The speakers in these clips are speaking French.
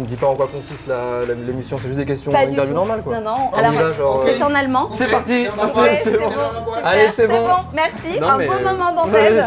me dis pas en quoi consiste l'émission, c'est juste des questions Pas du interview tout. normales quoi. Non. On y va, genre, C'est en allemand. C'est parti. Ouais, C'est bon. super, Allez, c'est bon. Merci, Non, un mais- beau moment d'antenne.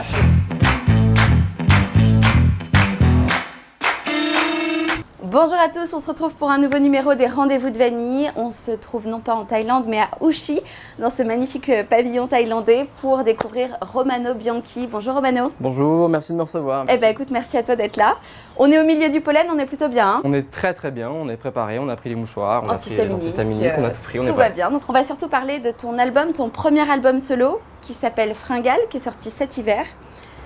Bonjour à tous, on se retrouve pour un nouveau numéro des Rendez-vous de Vanille. On se trouve non pas en Thaïlande mais à Ushi, dans ce magnifique pavillon thaïlandais pour découvrir Romano Bianchi. Bonjour Romano. Bonjour, merci de me recevoir. Eh ben écoute, merci à toi d'être là. On est au milieu du pollen, on est plutôt bien. Hein. On est très bien, on est préparé, on a pris les mouchoirs, on a pris les antihistaminiques, on a tout pris, on est tout va bien. Donc on va surtout parler de ton album, ton premier album solo qui s'appelle Fringale, qui est sorti cet hiver.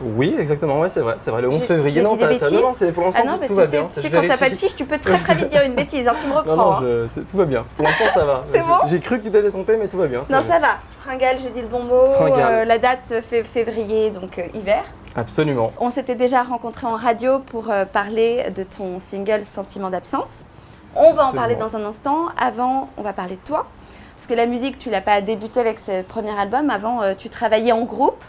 Oui, exactement, ouais, c'est vrai, le 11 février. J'ai Non, dit des bêtises. non, c'est pour l'instant Ah non, mais tout tu va sais, bien. tu sais quand t'as pas de fiche, tu peux très vite dire une bêtise, hein, tu me reprends. Non, hein. tout va bien. Pour l'instant, ça va. C'est bon. J'ai cru que tu t'étais trompé, mais tout va bien. Non, ça va. Fringale, j'ai dit le bon mot. Fringale. La date février, donc hiver. Absolument. On s'était déjà rencontrés en radio pour parler de ton single Sentiment d'absence. On va en parler dans un instant. Avant, on va parler de toi. Parce que la musique, tu l'as pas débuté avec ce premier album. Avant, tu travaillais en groupe.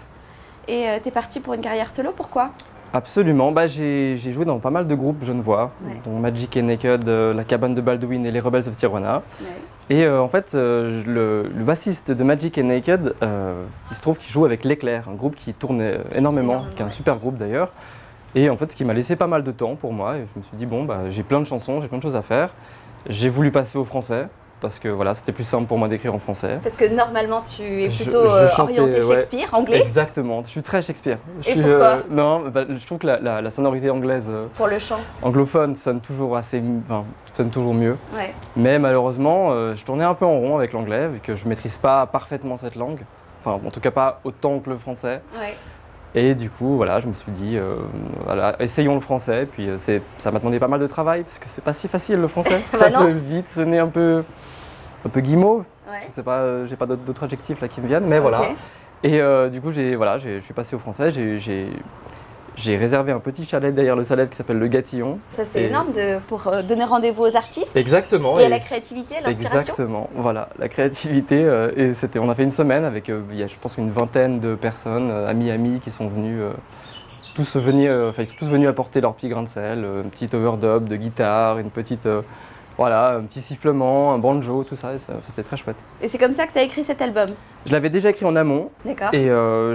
Et tu es parti pour une carrière solo, pourquoi ? Absolument, j'ai joué dans pas mal de groupes genevois, dont Magic and Naked, La Cabane de Baldwin et les Rebels of Tijuana. Ouais. Et en fait, le bassiste de Magic and Naked, il se trouve qu'il joue avec L'Éclair, un groupe qui tourne énormément, qui est un super groupe d'ailleurs. Et en fait, ce qui m'a laissé pas mal de temps pour moi, et je me suis dit, bon, j'ai plein de chansons, j'ai plein de choses à faire. J'ai voulu passer au français. Parce que voilà, c'était plus simple pour moi d'écrire en français. Parce que normalement, tu es plutôt orienté Shakespeare, anglais. Exactement, je suis très Shakespeare. Pourquoi non, je trouve que la sonorité anglaise, pour le chant, anglophone, sonne toujours mieux. Ouais. Mais malheureusement, je tournais un peu en rond avec l'anglais, vu que je maîtrise pas parfaitement cette langue. Enfin, en tout cas pas autant que le français. Ouais. Et du coup, voilà, je me suis dit, essayons le français. Puis ça m'a demandé pas mal de travail, parce que c'est pas si facile le français. Ça peut vite sonner un peu guimauve. Ouais. Je sais pas, j'ai pas d'autres adjectifs là qui me viennent, mais voilà. Et du coup, je suis passé au français. J'ai réservé un petit chalet derrière le Salève qui s'appelle Le Gatillon. Ça, c'est énorme pour donner rendez-vous aux artistes. Exactement. Et à la créativité, à l'inspiration. Exactement, voilà, la créativité. On a fait une semaine avec, je pense, une vingtaine de personnes, amis qui sont venus. Ils sont tous venus apporter leur petit grain de sel, un petit overdub de guitare, une petite. Un petit sifflement, un banjo, tout ça, c'était très chouette. Et c'est comme ça que tu as écrit cet album ? Je l'avais déjà écrit en amont. D'accord. Et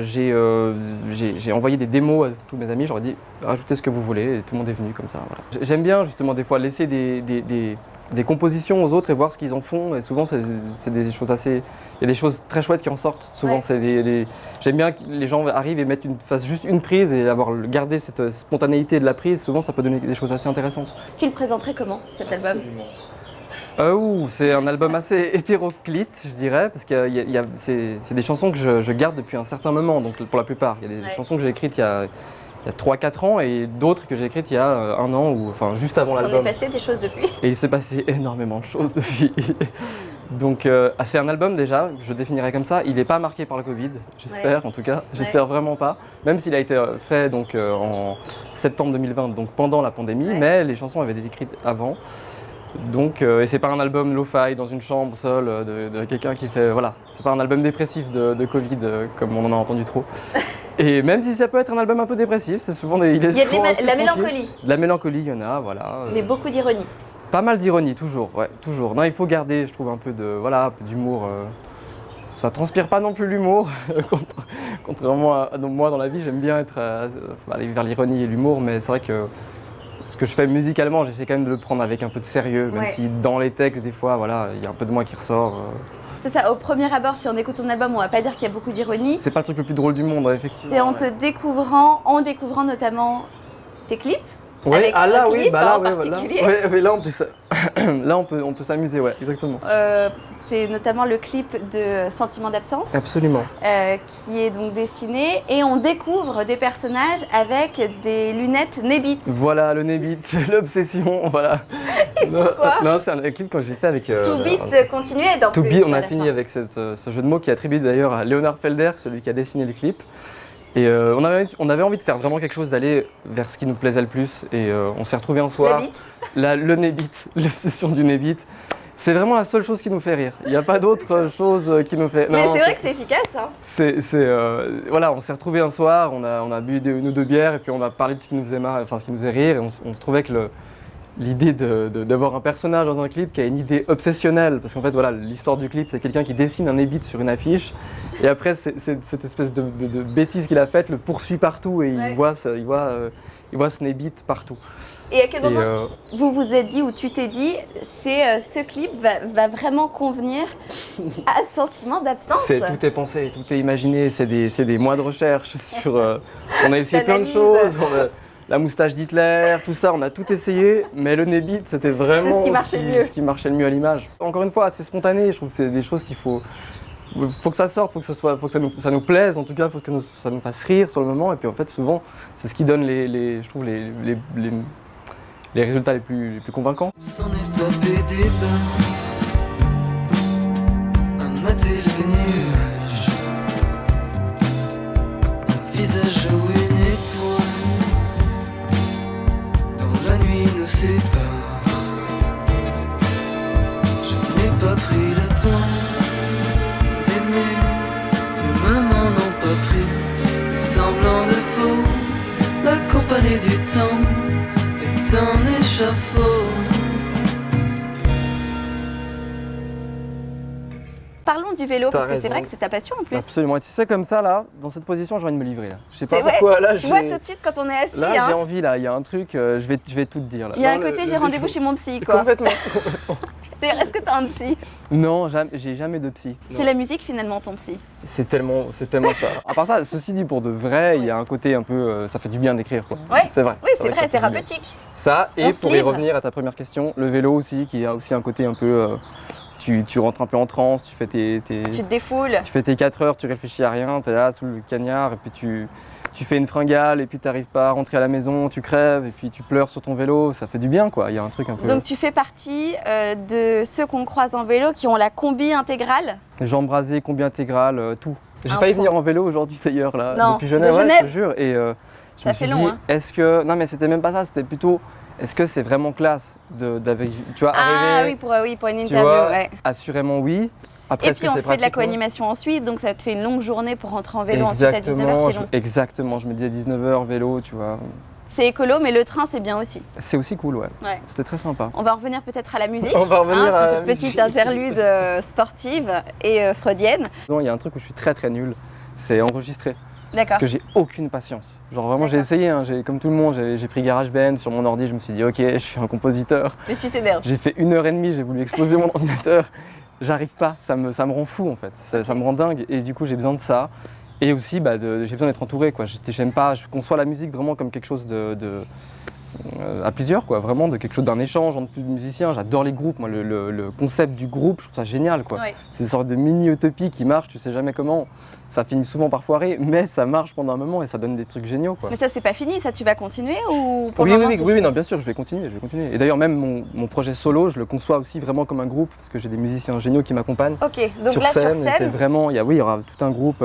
j'ai envoyé des démos à tous mes amis, je leur ai dit rajoutez ce que vous voulez, et tout le monde est venu comme ça. Voilà. J'aime bien justement des fois laisser des compositions aux autres et voir ce qu'ils en font. Et souvent, c'est des choses assez. Il y a des choses très chouettes qui en sortent. Souvent, j'aime bien que les gens arrivent et fassent juste une prise et garder cette spontanéité de la prise. Souvent, ça peut donner des choses assez intéressantes. Tu le présenterais comment, cet album ? C'est un album assez hétéroclite, je dirais, parce que c'est des chansons que je garde depuis un certain moment, donc pour la plupart. Il y a des chansons que j'ai écrites il y a 3-4 ans et d'autres que j'ai écrites il y a 1 an, juste avant l'album. Il s'en est passé des choses depuis. Et il s'est passé énormément de choses depuis. Donc c'est un album déjà, je définirais comme ça. Il n'est pas marqué par le Covid, j'espère en tout cas. J'espère vraiment pas. Même s'il a été fait en septembre 2020, donc pendant la pandémie, mais les chansons avaient été écrites avant. Donc, et c'est pas un album lo-fi dans une chambre seule de quelqu'un qui fait. Voilà, c'est pas un album dépressif de Covid comme on en a entendu trop. Et même si ça peut être un album un peu dépressif, c'est souvent il y a la mélancolie. La mélancolie, il y en a, voilà. Mais beaucoup d'ironie. Pas mal d'ironie, toujours, ouais, toujours. Non, il faut garder, je trouve, un peu d'humour. Ça transpire pas non plus l'humour, contrairement à moi dans la vie, j'aime bien aller vers l'ironie et l'humour, mais c'est vrai que ce que je fais musicalement, j'essaie quand même de le prendre avec un peu de sérieux, même si dans les textes, des fois, il y a un peu de moi qui ressort. C'est ça, au premier abord, si on écoute ton album, on va pas dire qu'il y a beaucoup d'ironie. C'est pas le truc le plus drôle du monde, effectivement. C'est en découvrant notamment tes clips. Ouais, là, on peut s'amuser, ouais, exactement. C'est notamment le clip de Sentiment d'absence. Absolument. Qui est donc dessiné et on découvre des personnages avec des lunettes Nebit. Voilà, le Nebit, l'obsession, voilà. Et pourquoi ? Non, c'est un clip que j'ai fait avec... To Beat continuait dans To Beat, on a fini avec ce jeu de mots qui est attribué d'ailleurs à Leonard Felder, celui qui a dessiné le clip. Et on avait envie de faire vraiment quelque chose, d'aller vers ce qui nous plaisait le plus. Et on s'est retrouvés un soir. Le Nebit, l'obsession du Nebit. C'est vraiment la seule chose qui nous fait rire. Il n'y a pas d'autre chose qui nous fait... Mais c'est vrai que c'est efficace. Hein. Voilà, on s'est retrouvés un soir, on a bu une ou deux bières et puis on a parlé de ce qui nous faisait rire. Et on se trouvait que l'idée d'avoir un personnage dans un clip qui a une idée obsessionnelle. Parce qu'en fait, voilà, l'histoire du clip, c'est quelqu'un qui dessine un ébit sur une affiche. Et après, cette espèce de bêtise qu'il a faite le poursuit partout et il voit son ébit partout. Et à quel moment vous vous êtes dit, ou tu t'es dit, ce clip va vraiment convenir à ce sentiment d'absence? Tout est pensé, tout est imaginé, c'est des mois de recherche sur... on a essayé plein de choses, la moustache d'Hitler, tout ça, on a tout essayé, mais le nébit, c'était vraiment ce qui marchait le mieux à l'image. Encore une fois, assez spontané, je trouve que c'est des choses qu'il faut que ça sorte, faut que ça nous plaise, en tout cas, faut que ça nous fasse rire sur le moment, et puis en fait, souvent, c'est ce qui donne je trouve les résultats les plus convaincants. S'en est tapé des bains, un maté les nuages, un visage où une étoile, dans la nuit nous sépare. Je n'ai pas pris le temps d'aimer, ces moments n'ont pas pris semblant de faux, la compagnie du temps est un échafaud. Parlons du vélo, parce que c'est vrai que c'est ta passion en plus. Absolument, et tu sais, comme ça, là, dans cette position, j'ai envie de me livrer. Là. Je sais pas pourquoi, là, tu vois tout de suite quand on est assis. Là, j'ai envie, là, il y a un truc, je vais tout te dire. Là. Il y a un côté, j'ai rendez-vous chez mon psy, quoi. Complètement. D'ailleurs, est-ce que tu as un psy? Non, j'ai jamais de psy. C'est la musique, finalement, ton psy. C'est tellement ça. À part ça, ceci dit, pour de vrai, il y a un côté un peu, ça fait du bien d'écrire, quoi. Ouais. C'est vrai. Oui, c'est vrai, thérapeutique. Ça, et pour y revenir à ta première question, le vélo aussi, qui a aussi un côté un peu... Tu rentres un peu en transe, tu fais tu te défoules. Tu fais tes 4 heures, tu réfléchis à rien, tu es là sous le cagnard et puis tu fais une fringale et puis tu n'arrives pas à rentrer à la maison, tu crèves et puis tu pleures sur ton vélo, ça fait du bien quoi, il y a un truc un peu... Donc tu fais partie de ceux qu'on croise en vélo qui ont la combi intégrale? Jambes rasées, combi intégrale, tout. J'ai failli venir en vélo aujourd'hui d'ailleurs là, depuis Genève, Genève. Ouais, je te jure. Et je me suis dit, hein. est-ce que... Non mais c'était même pas ça, c'était plutôt... Est-ce que c'est vraiment classe tu vois, arriver, pour une interview, ouais. Assurément oui. Après, et puis on fait de la co-animation ensuite, donc ça te fait une longue journée pour rentrer en vélo ensuite à 19h, c'est long. Exactement, je me dis à 19h vélo, tu vois. C'est écolo, mais le train c'est bien aussi. C'est aussi cool, ouais. C'était très sympa. On va revenir peut-être à la musique. On va revenir à cette petite interlude sportive et freudienne. Non, il y a un truc où je suis très très nul, c'est enregistrer. D'accord. Parce que j'ai aucune patience. Genre vraiment j'ai essayé, hein, comme tout le monde, j'ai pris GarageBand sur mon ordi, je me suis dit ok, je suis un compositeur. Mais tu t'énerves. J'ai fait 1h30, j'ai voulu exploser mon ordinateur. J'arrive pas, ça me rend fou en fait, ça me rend dingue et du coup j'ai besoin de ça. Et aussi j'ai besoin d'être entouré quoi. J'aime pas, je conçois la musique vraiment comme quelque chose à plusieurs quoi, vraiment de quelque chose d'un échange entre musiciens. J'adore les groupes, moi le concept du groupe, je trouve ça génial quoi. Ouais. C'est une sorte de mini-utopie qui marche, tu sais jamais comment. Ça finit souvent par foirer, mais ça marche pendant un moment et ça donne des trucs géniaux. Quoi. Mais ça, c'est pas fini, ça, tu vas continuer ou pour Oui, non, bien sûr, je vais continuer. Et d'ailleurs, même mon projet solo, je le conçois aussi vraiment comme un groupe, parce que j'ai des musiciens géniaux qui m'accompagnent. Ok, donc sur scène. C'est vraiment, il y aura tout un groupe,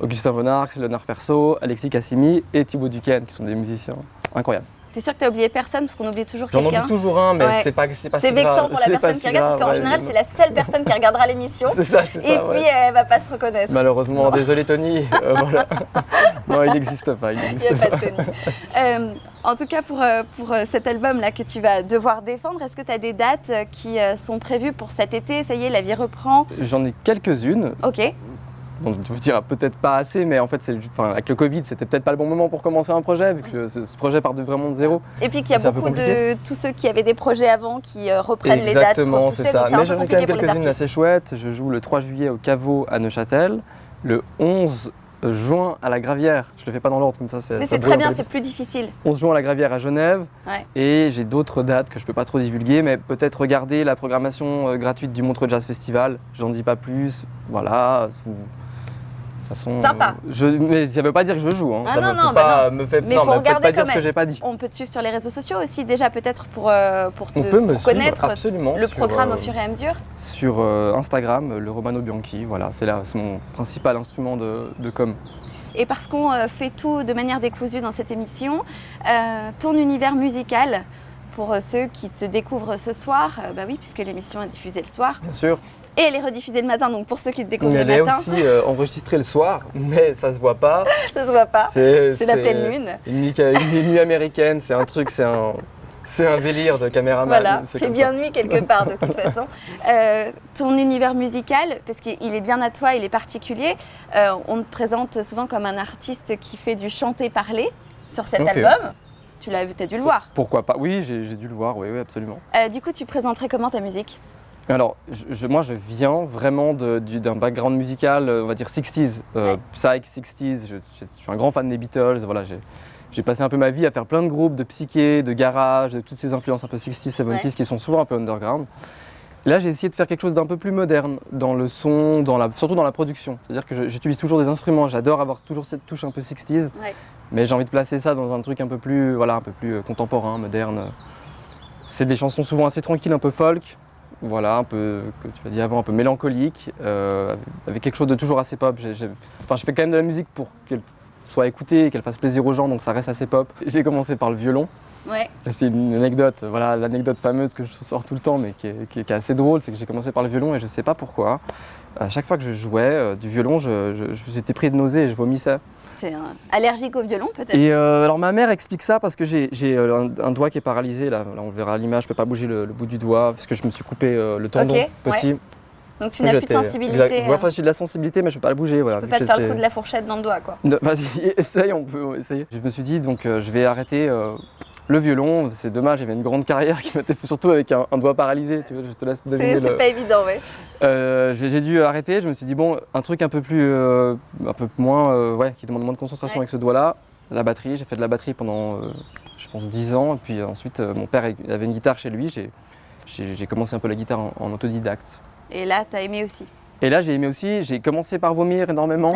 Augustin Von Arx, Léonard Perso, Alexis Cassimi et Thibaut Duquesne, qui sont des musiciens incroyables. T'es sûr que t'as oublié personne parce qu'on oublie toujours quelqu'un? J'en oublie toujours un, mais c'est pas si grave. C'est vexant pour la personne qui regarde parce qu'en général c'est la seule personne qui regardera l'émission. C'est ça. Et puis elle va pas se reconnaître. Malheureusement, désolé Tony. Voilà. Non, il n'existe pas. Il n'y a pas de Tony. En tout cas pour cet album là que tu vas devoir défendre, est-ce que tu as des dates qui sont prévues pour cet été? Ça y est, la vie reprend. J'en ai quelques-unes. Ok. Bon, tu me diras peut-être pas assez, mais en fait, avec le Covid, c'était peut-être pas le bon moment pour commencer un projet, vu que ce projet part vraiment de zéro. Et puis qu'il y a beaucoup de tous ceux qui avaient des projets avant qui reprennent les dates repoussées. Exactement, c'est ça. Mais j'en ai quand même quelques-unes assez chouettes. Je joue le 3 juillet au Caveau à Neuchâtel, le 11 juin à la Gravière. Je le fais pas dans l'ordre comme ça. Mais c'est très bien, c'est plus difficile. 11 juin à la Gravière à Genève. Ouais. Et j'ai d'autres dates que je peux pas trop divulguer, mais peut-être regarder la programmation gratuite du Montreux Jazz Festival. J'en dis pas plus. Voilà. Sympa. Mais ça ne veut pas dire que je joue. Hein. Ah ça non, me faut pas me fait pas dire ce que j'ai pas dit. On peut te suivre sur les réseaux sociaux aussi déjà peut-être pour connaître le programme au fur et à mesure. Sur Instagram, le Romano Bianchi, voilà, c'est mon principal instrument de com. Et parce qu'on fait tout de manière décousue dans cette émission, ton univers musical, pour ceux qui te découvrent ce soir, bah oui, puisque l'émission est diffusée le soir. Bien sûr. Et elle est rediffusée le matin, donc pour ceux qui te découvrent le matin. Elle est aussi enregistrée le soir, mais ça se voit pas. Ça se voit pas. C'est la pleine lune. Une nuit américaine, c'est un truc, C'est un délire de caméraman. Voilà, fait bien nuit quelque part de toute façon. Ton univers musical, parce qu'il est bien à toi, il est particulier, on te présente souvent comme un artiste qui fait du chanter-parler sur cet album. Tu as dû le voir. Pourquoi pas? Oui, j'ai dû le voir, oui, absolument. Du coup, tu présenterais comment ta musique? Alors, moi, je viens vraiment d'un background musical, on va dire 60s, psych 60s. Je suis un grand fan des Beatles. Voilà, j'ai passé un peu ma vie à faire plein de groupes de psyché, de garage, de toutes ces influences un peu 60s, 70s qui sont souvent un peu underground. Et là, j'ai essayé de faire quelque chose d'un peu plus moderne dans le son, surtout dans la production. C'est-à-dire que j'utilise toujours des instruments. J'adore avoir toujours cette touche un peu 60s, mais j'ai envie de placer ça dans un truc un peu plus contemporain, moderne. C'est des chansons souvent assez tranquilles, un peu folk. Voilà, un peu, comme tu l'as dit avant, un peu mélancolique, avec quelque chose de toujours assez pop. Je fais quand même de la musique pour qu'elle soit écoutée et qu'elle fasse plaisir aux gens, donc ça reste assez pop. J'ai commencé par le violon. Ouais. C'est une anecdote, voilà, l'anecdote fameuse que je sors tout le temps, mais qui est assez drôle, c'est que j'ai commencé par le violon et je ne sais pas pourquoi. À chaque fois que je jouais du violon, j'étais pris de nausées et je vomissais. C'est allergique au violon peut-être? Et alors ma mère explique ça parce que j'ai un doigt qui est paralysé, là on le verra à l'image, je ne peux pas bouger le bout du doigt parce que je me suis coupé le tendon petit. Ouais. Donc tu n'as plus de sensibilité. Enfin, j'ai de la sensibilité mais je ne peux pas le bouger. Voilà, tu ne peux pas te faire le coup de la fourchette dans le doigt quoi. Vas-y, essaye, on peut essayer. Je me suis dit donc je vais arrêter le violon, c'est dommage, j'avais une grande carrière qui m'était surtout avec un doigt paralysé, tu vois, je te laisse deviner. C'est pas évident, oui. J'ai dû arrêter, je me suis dit bon, un truc un peu moins, qui demande moins de concentration avec ce doigt-là, la batterie, j'ai fait de la batterie pendant, je pense 10 ans, et puis ensuite mon père avait une guitare chez lui, j'ai commencé un peu la guitare en autodidacte. Et là, tu as aimé aussi? Et là, j'ai aimé aussi, j'ai commencé par vomir énormément.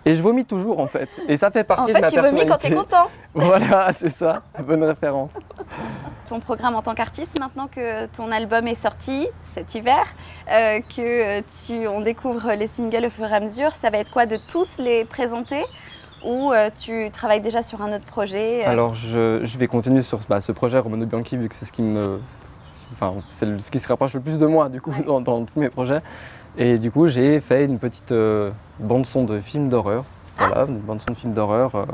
Et je vomis toujours en fait. Et ça fait partie de ma personnalité. En fait, tu vomis quand t'es content. Voilà, c'est ça, bonne référence. Ton programme en tant qu'artiste, maintenant que ton album est sorti cet hiver, on découvre les singles au fur et à mesure, ça va être quoi, de tous les présenter ou tu travailles déjà sur un autre projet? Alors je vais continuer sur ce projet Romano Bianchi vu que c'est ce qui se rapproche le plus de moi du coup dans tous mes projets. Et du coup, j'ai fait une petite bande-son de film d'horreur. Voilà, une bande-son de film d'horreur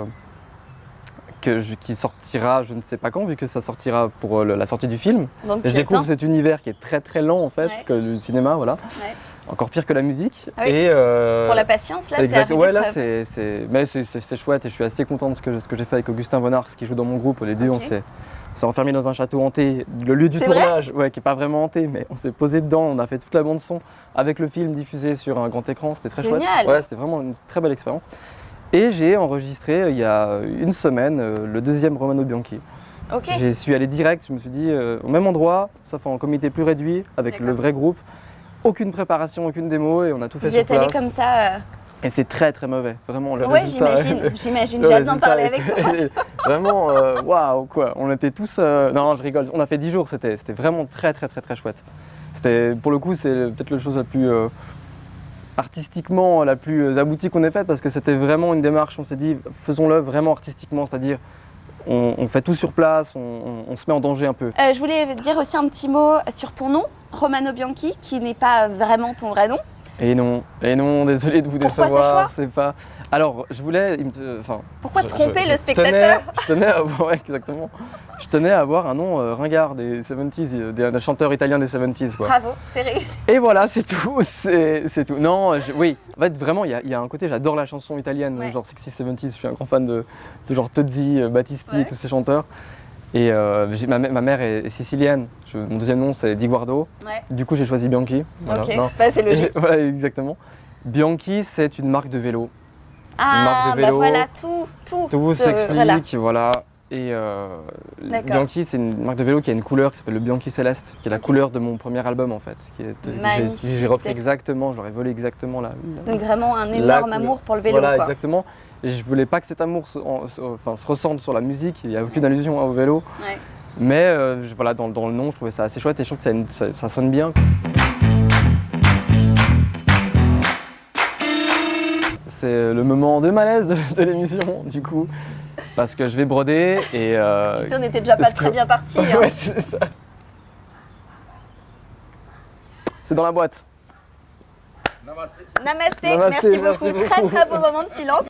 qui sortira, je ne sais pas quand, vu que ça sortira pour la sortie du film. Donc, je découvre cet univers qui est très très lent en fait, que le cinéma, voilà. Ouais. Encore pire que la musique. Ah oui. Et pour la patience, là, c'est chouette et je suis assez content de ce que j'ai fait avec Augustin Vonars qui joue dans mon groupe. Les deux, on s'est enfermés dans un château hanté, le lieu du tournage, qui n'est pas vraiment hanté, mais on s'est posé dedans, on a fait toute la bande son avec le film diffusé sur un grand écran, c'était très chouette. Ouais, c'était vraiment une très belle expérience. Et j'ai enregistré il y a une semaine le deuxième Romano Bianchi. Je suis allé direct, je me suis dit au même endroit, sauf en comité plus réduit, avec le vrai groupe. Aucune préparation, aucune démo et on a tout fait sur place. Vous êtes allé comme ça Et c'est très très mauvais, vraiment. Ouais, j'imagine, j'ai hâte d'en parler avec toi. Vraiment, waouh, quoi. On était tous. Non, je rigole. On a fait 10 jours, c'était vraiment très très très très chouette. Pour le coup, c'est peut-être la chose la plus. Artistiquement, la plus aboutie qu'on ait faite parce que c'était vraiment une démarche. On s'est dit, faisons-le vraiment artistiquement, c'est-à-dire. On fait tout sur place, on se met en danger un peu. Je voulais dire aussi un petit mot sur ton nom, Romano Bianchi, qui n'est pas vraiment ton vrai nom. Et non, désolé de vous décevoir. Pourquoi ce choix ? C'est pas. Alors, je voulais. Pourquoi tromper le spectateur ? Je tenais à avoir, exactement. Je tenais à avoir un nom ringard des 70s, d'un chanteur italien des 70s. Quoi. Bravo, c'est réussi. Et voilà, c'est tout. C'est tout. Non, oui, en fait, vraiment, il y a un côté, j'adore la chanson italienne, genre 60s, 70s. Je suis un grand fan de genre Tozzi, Battisti, tous ces chanteurs. Et ma mère est sicilienne. Mon deuxième nom, c'est Di Guardo. Ouais. Du coup, j'ai choisi Bianchi. Voilà. Ok, c'est logique. Voilà, exactement. Bianchi, c'est une marque de vélo. Ah, marque de vélo. Voilà, tout s'explique, voilà. Et Bianchi, c'est une marque de vélo qui a une couleur qui s'appelle le Bianchi Céleste, qui est la couleur de mon premier album en fait. J'ai repris exactement, j'aurais volé exactement là. Donc vraiment un énorme amour pour le vélo. Voilà, quoi. exactement. Et je voulais pas que cet amour se ressente sur la musique, il n'y a aucune allusion au vélo. Ouais. Mais voilà, dans le nom, je trouvais ça assez chouette et je trouve que ça sonne bien. C'est le moment de malaise de l'émission, du coup, parce que je vais broder et... Tu sais, on n'était déjà pas très bien partis. Hein. Ouais, c'est ça. C'est dans la boîte. Namasté, merci beaucoup. Très très beau moment de silence.